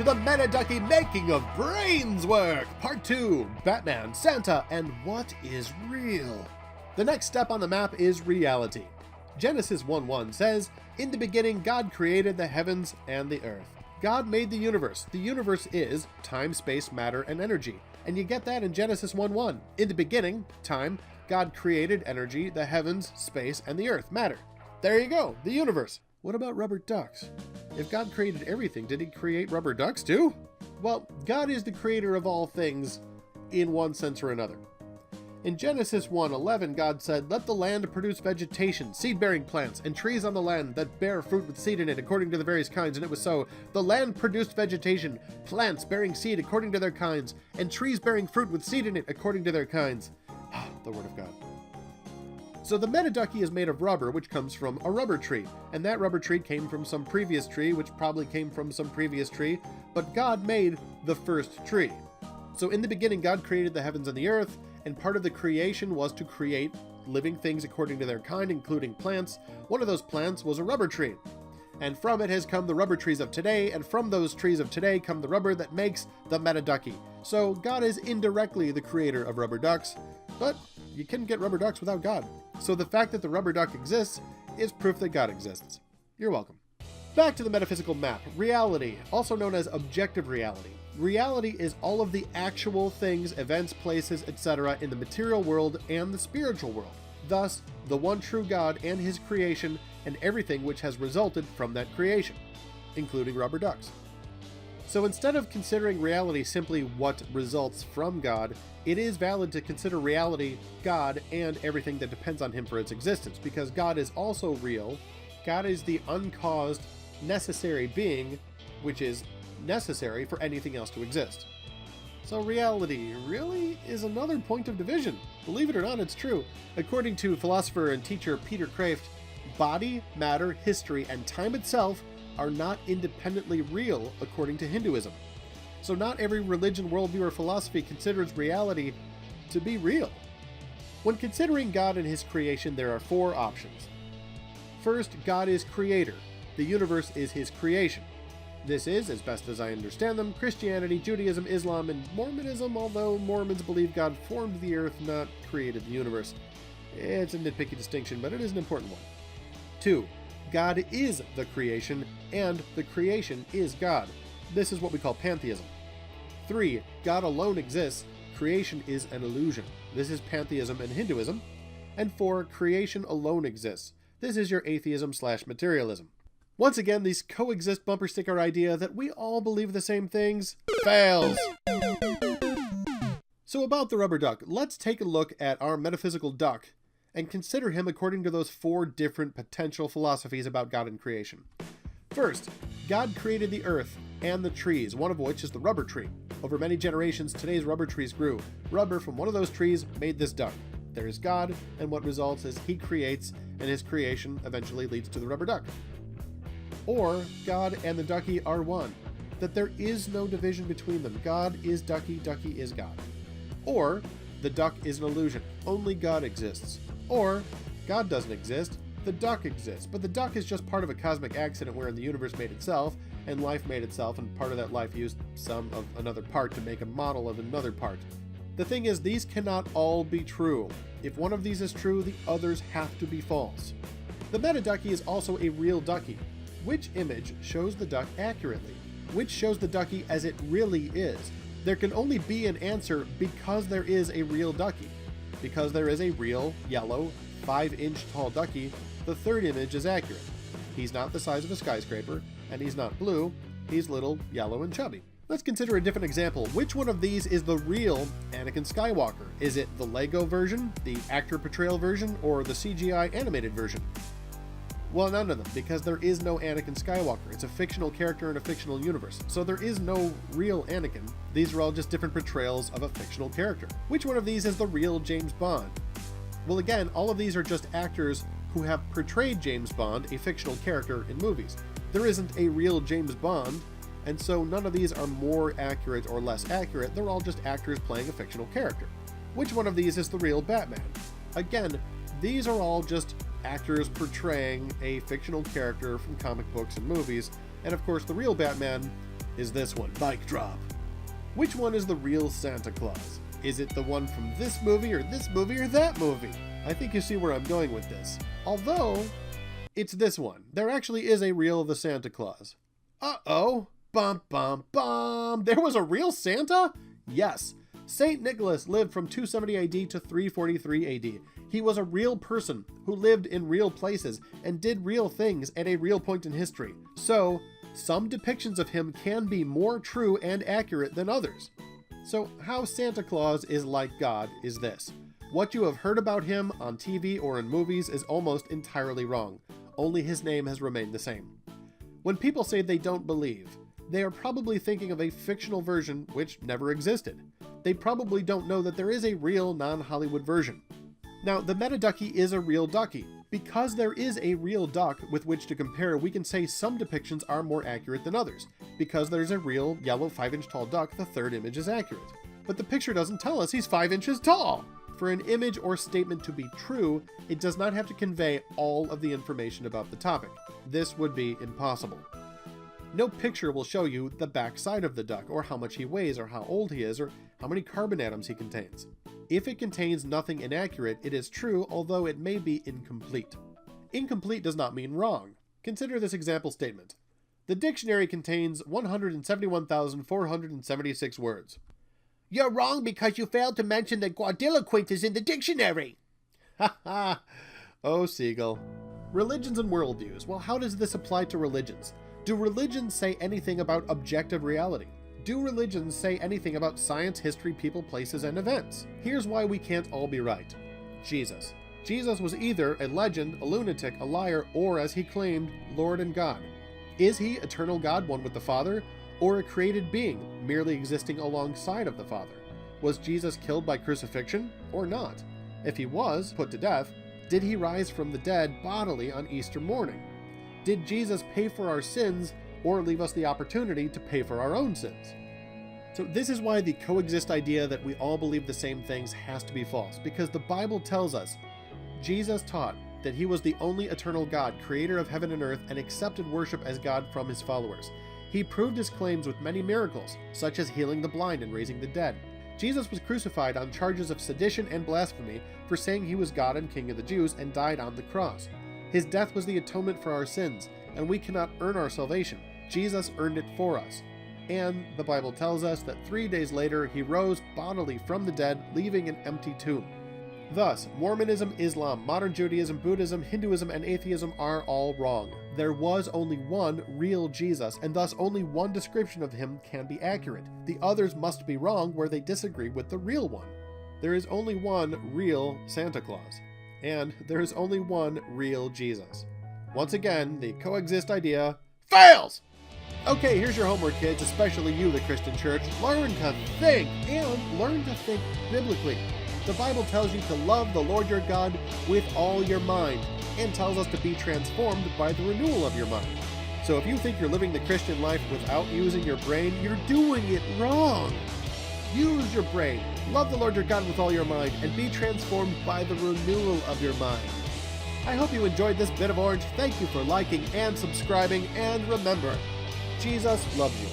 to the MetaDucky making of Brainswork, Part 2, Batman, Santa, and what is real. The next step on the map is reality. Genesis 1:1 says, "In the beginning God created the heavens and the earth." God made the universe. The universe is time, space, matter, and energy. And you get that in Genesis 1:1. In the beginning, time, God created energy, the heavens, space, and the earth, matter. There you go, the universe. What about rubber ducks? If God created everything, did he create rubber ducks too? Well, God is the creator of all things in one sense or another. In Genesis 1:11, God said, "Let the land produce vegetation, seed-bearing plants, and trees on the land that bear fruit with seed in it according to the various kinds." And it was so. The land produced vegetation, plants bearing seed according to their kinds, and trees bearing fruit with seed in it according to their kinds. The Word of God. So the MetaDucky is made of rubber, which comes from a rubber tree. And that rubber tree came from some previous tree, which probably came from some previous tree. But God made the first tree. So in the beginning, God created the heavens and the earth. And part of the creation was to create living things according to their kind, including plants. One of those plants was a rubber tree. And from it has come the rubber trees of today, and from those trees of today come the rubber that makes the MetaDucky. So God is indirectly the creator of rubber ducks, but you couldn't get rubber ducks without God. So the fact that the rubber duck exists is proof that God exists. You're welcome. Back to the metaphysical map. Reality, also known as objective reality. Reality is all of the actual things, events, places, etc. in the material world and the spiritual world. Thus, the one true God and his creation and everything which has resulted from that creation, including rubber ducks. So instead of considering reality simply what results from God, it is valid to consider reality, God, and everything that depends on him for its existence, because God is also real. God is the uncaused, necessary being, which is necessary for anything else to exist. So reality really is another point of division. Believe it or not, it's true. According to philosopher and teacher Peter Kraft, body, matter, history, and time itself are not independently real according to Hinduism. So not every religion, worldview, or philosophy considers reality to be real. When considering God and his creation, there are four options. First, God is creator. The universe is his creation. This is, as best as I understand them, Christianity, Judaism, Islam, and Mormonism, although Mormons believe God formed the earth, not created the universe. It's a nitpicky distinction, but it is an important one. 2. God is the creation, and the creation is God. This is what we call pantheism. 3. God alone exists. Creation is an illusion. This is pantheism and Hinduism. And 4. Creation alone exists. This is your atheism/materialism. Once again, these coexist bumper sticker idea that we all believe the same things fails. So about the rubber duck, let's take a look at our metaphysical duck and consider him according to those four different potential philosophies about God and creation. First, God created the earth and the trees, one of which is the rubber tree. Over many generations, today's rubber trees grew. Rubber from one of those trees made this duck. There is God, and what results is he creates, and his creation eventually leads to the rubber duck. Or God and the ducky are one, that there is no division between them. God is ducky, ducky is God. Or the duck is an illusion, only God exists. Or God doesn't exist, the duck exists, but the duck is just part of a cosmic accident wherein the universe made itself, and life made itself, and part of that life used some of another part to make a model of another part. The thing is, these cannot all be true. If one of these is true, the others have to be false. The MetaDucky is also a real ducky. Which image shows the duck accurately? Which shows the ducky as it really is? There can only be an answer because there is a real ducky. Because there is a real, yellow, 5-inch tall ducky, the third image is accurate. He's not the size of a skyscraper, and he's not blue, he's little, yellow, and chubby. Let's consider a different example. Which one of these is the real Anakin Skywalker? Is it the Lego version, the actor portrayal version, or the CGI animated version? Well, none of them, because there is no Anakin Skywalker. It's a fictional character in a fictional universe. So there is no real Anakin. These are all just different portrayals of a fictional character. Which one of these is the real James Bond? Well, again, all of these are just actors who have portrayed James Bond, a fictional character, in movies. There isn't a real James Bond, and so none of these are more accurate or less accurate. They're all just actors playing a fictional character. Which one of these is the real Batman? Again, these are all just actors portraying a fictional character from comic books and movies, and of course the real Batman is this one. Mic drop. Which one is the real Santa Claus? Is it the one from this movie or that movie? I think you see where I'm going with this. Although, it's this one. There actually is a real the Santa Claus. Uh-oh. Bum, bum, bum. There was a real Santa? Yes. Saint Nicholas lived from 270 AD to 343 AD. He was a real person who lived in real places and did real things at a real point in history. So, some depictions of him can be more true and accurate than others. So, how Santa Claus is like God is this. What you have heard about him on TV or in movies is almost entirely wrong. Only his name has remained the same. When people say they don't believe, they are probably thinking of a fictional version which never existed. They probably don't know that there is a real non-Hollywood version. Now, the MetaDucky is a real ducky. Because there is a real duck with which to compare, we can say some depictions are more accurate than others. Because there's a real yellow 5-inch tall duck, the third image is accurate. But the picture doesn't tell us he's 5 inches tall. For an image or statement to be true, it does not have to convey all of the information about the topic. This would be impossible. No picture will show you the backside of the duck, or how much he weighs, or how old he is, or how many carbon atoms he contains. If it contains nothing inaccurate, it is true, although it may be incomplete. Incomplete does not mean wrong. Consider this example statement. The dictionary contains 171,476 words. You're wrong because you failed to mention that grandiloquent is in the dictionary. Ha ha! Oh, Siegel. Religions and worldviews. Well, how does this apply to religions? Do religions say anything about objective reality? Do religions say anything about science, history, people, places, and events? Here's why we can't all be right. Jesus. Jesus was either a legend, a lunatic, a liar, or, as he claimed, Lord and God. Is he eternal God, one with the Father, or a created being, merely existing alongside of the Father? Was Jesus killed by crucifixion, or not? If he was put to death, did he rise from the dead bodily on Easter morning? Did Jesus pay for our sins, or leave us the opportunity to pay for our own sins? So this is why the coexist idea that we all believe the same things has to be false, because the Bible tells us Jesus taught that he was the only eternal God, creator of heaven and earth, and accepted worship as God from his followers. He proved his claims with many miracles, such as healing the blind and raising the dead. Jesus was crucified on charges of sedition and blasphemy for saying he was God and King of the Jews, and died on the cross. His death was the atonement for our sins, and we cannot earn our salvation. Jesus earned it for us. And the Bible tells us that 3 days later he rose bodily from the dead, leaving an empty tomb. Thus, Mormonism, Islam, modern Judaism, Buddhism, Hinduism, and atheism are all wrong. There was only one real Jesus, and thus only one description of him can be accurate. The others must be wrong where they disagree with the real one. There is only one real Santa Claus, and there is only one real Jesus. Once again, the coexist idea fails! Okay, here's your homework, kids, especially you, the Christian Church. Learn to think, and learn to think biblically. The Bible tells you to love the Lord your God with all your mind, and tells us to be transformed by the renewal of your mind. So if you think you're living the Christian life without using your brain, you're doing it wrong. Use your brain, love the Lord your God with all your mind, and be transformed by the renewal of your mind. I hope you enjoyed this bit of orange. Thank you for liking and subscribing, and remember, Jesus loves you.